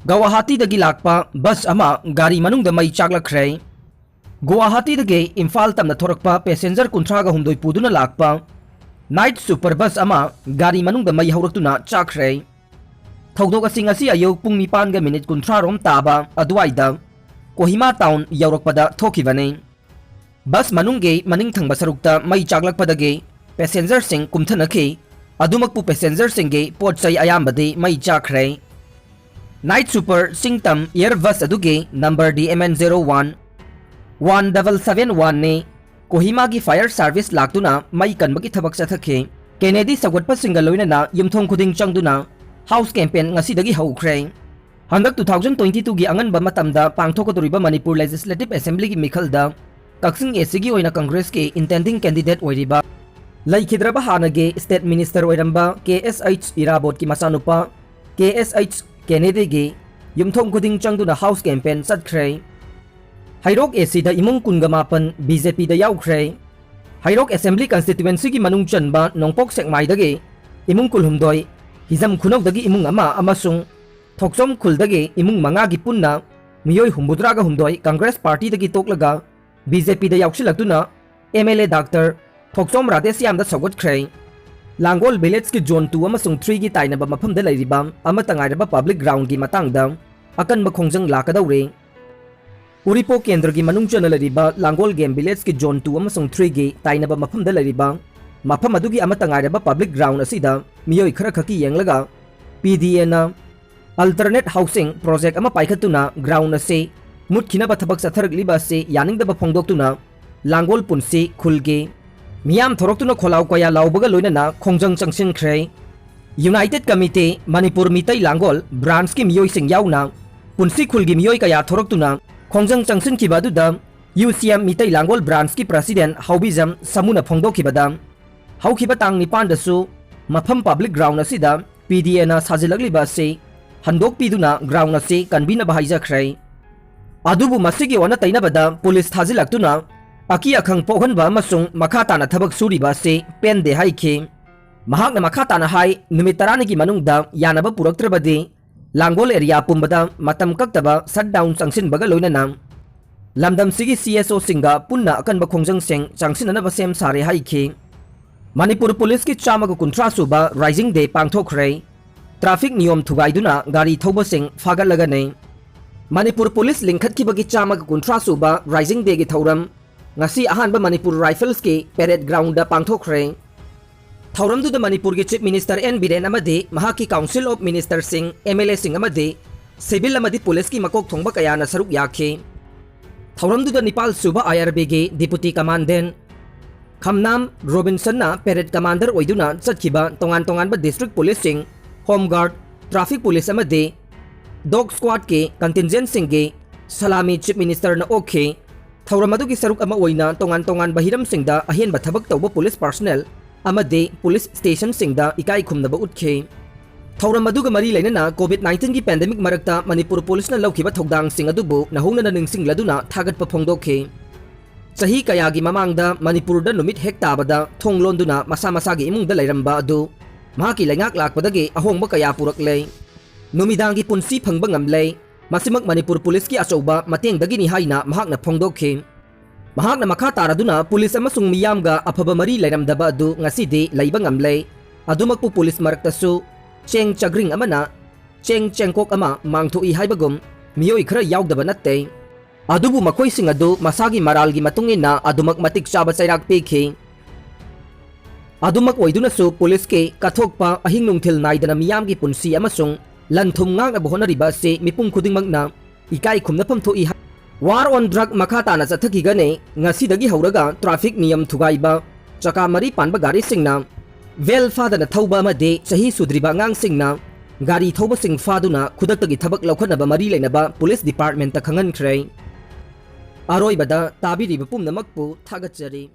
Guwahati Lhakpa bus अमा गाड़ी मनुंग मई चाकलख्रे। गुवाहाटी इम्फाल तमना थोरक्पा पैसेंजर 38 पुदुना लाक्पा नाइट सुपर बस अमा गाड़ी मनुंग मई हौरक्तुना चाख्रे। थौदोक असिंग असि अयोग पुंग 9:30 रोम ताबा अदुवाइदा कोहिमा टाउन यौरक्पदा थोखिबने। बस मनुंगे मनिंग थंगबा सरुक्ता मई चाकलक्पदगे पैसेंजर सिंग कुमथनखि अदुमकपु पैसेंजर सिंगे पोटचै अयाम्बदे मई चाख्रे। नाइट सुपर सिंगतम एयर बस अदुगे नंबर DMN 011771 ने कोहिमा की फायर सर्विस लाक्तुना मई कनबगी थबक चथखे। केनेडी सगवटप सिंगल लोइनना युमथोंग खुदिंग चंगदुना हाउस कैंपेन ngasi हौख्रे। हंदक 2022 की अंगनबा मतमदा पांगथोकदोरिबा मणिपुर लेजिस्लेटिव असेंबली की मिखलदा कक्सिंग एसीगी ओइना कांग्रेस के इंटेंडिंग कैंडिडेट ओइरिबा लैखिद्रबा हानगे स्टेट मिनिस्टर ओइरंबा KSH इराबोट की मसानुपा KSH केनेडी गे युमथोंग खुदिंग चंगदुना हाउस कैंपेन चतख्रे। हैरोक एसी दा इमुंग 19 BJP दा याउख्रे। हैरोक असेंबली कंस्टिट्युएंसी की मनुंग चनबा नोंपोक सेकमाइदगे इमुंग 12 हिजम खुनौदगी इमुंग अमा अमसुंग थोक्सोम खुलदगे इमुंग 5 की पुन्ना मियोय 72 कांग्रेस पार्टी दगी तोकलगा BJP दा याउखिलक्तुना MLA डॉक्टर थोक्सोम राधेश्याम दा सौगतख्रे। लांगोल विलेज की जोन 2 अमसुंग 3 की ताइनबा मफम दा लैरिबा अमतंगाइरबा पब्लिक ग्राउंड की मतंगदा अकनबा खोंजंग लाकदौरे। उरीपो केंद्र की मनुंग चन लैरिबा लांगोल गेम विलेज की जोन 2 अमसुंग 3 की ताइनबा मफम दा लैरिबा मफम अदुगी अमतंगाइरबा पब्लिक ग्राउंड असिदा मियोय खरा खकी येंगलगा PDA ना अल्टरनेट हाउसिंग प्रोजेक्ट अमा पाइखतुना ग्राउंड असे मुतखिनबा थबक सथरगलिबा से यानिंगदबा फोंगदोक्तुना लांगोल पुनसी खुलगे मियाम थोरक्तुना खोलाव कया लाउबगा लोइनना खोंजंग चंगसिनख्रे। यूनाइटेड कमिटी मणिपुर मितै लांगोल ब्रांच की मियोय सिंग याउना पुनसी खुलगी मियोय कया थोरक्तुना खोंजंग चंगसिनखिबा अदुदा UCM मितै लांगोल ब्रांच की प्रेसिडेंट हौबिजम समुना फोंगदोखिबदा हौखिबा तांग 9 दसु मफम पब्लिक ग्राउंड असिदा PDA ना साजिलगलिबा से हंदोकपिदुना ग्राउंड असे कन्वीनबा हाइजख्रे। अदुबु मसिगी ओना तैनबदा पुलिस थाजिलक्तुना अकी अखंग पोहनबा अमसुंग मखाताना थबक सुरिबा से पेंदे हाइखे। महाकना मखाताना हाई नुमित 10 की मनुंगदा यानबा पुरक्त्रबदे लांगोल एरिया पुंबदा मतम कक्तबा शटडाउन चंगसिनबगा लोइनना लमदम सिगी CSO सिंगा पुन्ना अकनबा खोंजंग सेंग चंगसिननबा सेम सारे हाइखे। मणिपुर पुलिस की 150 सुबा राइजिंग डे पांगथोखरे। ट्रैफिक नियम थुगाइदुना गाड़ी थौबसिंग फागलगने। मणिपुर पुलिस लिंखतखिबगी 150 सुबा राइजिंग डे की थौरम ngasi ahanba Manipur Rifles के पेरेड ग्राउंड पांगथोखरे। थौरमदुदा मणिपुर के चीफ मिनिस्टर N Biren अमदे महाकी काउंसिल ऑफ मिनिस्टर सिंह MLA सिंह अमदे सिविल अमदि पुलिस की मकोक थोंबा कयाना सरुक याखे। थौरमदुदा निपाल सुबा IRB के deputy commandant Khamnam Robinson parade commander ओइदुना चतखिबा तोंगान तोंगानबा डिस्ट्रिक्ट पुलिस सिंह होम गार्ड ट्रैफिक पुलिस अमदे डॉग स्क्वाड के कंटिजेंट सिंह के सलामी चीफ मिनिस्टर न ओखे। थौरम की सरुक अमा ओइना तोंगान तोंगान बहिरम सिंगदा अहेनबा थबक तौबा पुलिस पर्सनल अमदे पुलिस स्टेशन सिंगदा इकाई खुमनबा उठखे। थौरम अदुगा मरी लेनना कोविड-19 की पैंडेमिक मरक्ता मणिपुर पुलिसना लौखिबा थौदांग सिंग अदुबु नहौनना निंगसिंगलदुना थागतपा फोंगदोखे। चही कयागी ममांगदा मणिपुरदा नुमित हेक ताबदा थोंग लोंदुना मसा मसागी इमुंगदा लैरंबा अदु महाकी लैंगाक लाकपदगे अहोंगबा कया पुरकले। नुमिदांगी पुंसी फंगबा ngamle मसिमक मणिपुर पुलिस की अचौबा मतेंगदगिनी हाइना महाकना फोंगदोखे। महाकना मखा तारादुना पुलिस अमसुंग मियामगा अफबा मरी लैरमदबा अदु ngasiदे लैबा ngamle। अदुमकपु पुलिस मरक्तसु चेंग चग्रिंग अमना चेंग चेंकोक अमा मांगथोई हाइबगुम मियोय खरा याउदबा नत्ते। अदुबु मखोइसिंग अदु मसागी मरालगी मतुंगिना अदुमक मतिक चाबा चैराक पेखे। अदुमक ओइदुनसु पुलिस के कथोकपा अहिंग नुंगथिल नाइदना मियामगी पुंसी अमसुंग लंथुम ngang बोहनरिबा से मिपुंग खुदिंगमकना इकाई खुमनफम थोई। वार ऑन ड्रग मखाताना चथखिगने ngasiदगी हौरगा ट्रैफिक नियम थुगाइबा चका मरी पानबा गाड़ी सिंगना वेल फादना थौबा अमदे सही सुद्रिबा ngang सिंगना गाड़ी थौबा सिंग फादुना खुदक्तगी थबक लौखनबा मरी लेनबा पुलिस डिपार्टमेंट खंगनख्रे। अरोइबदा ताबिरिबा पुमनमकपु थागतचरी।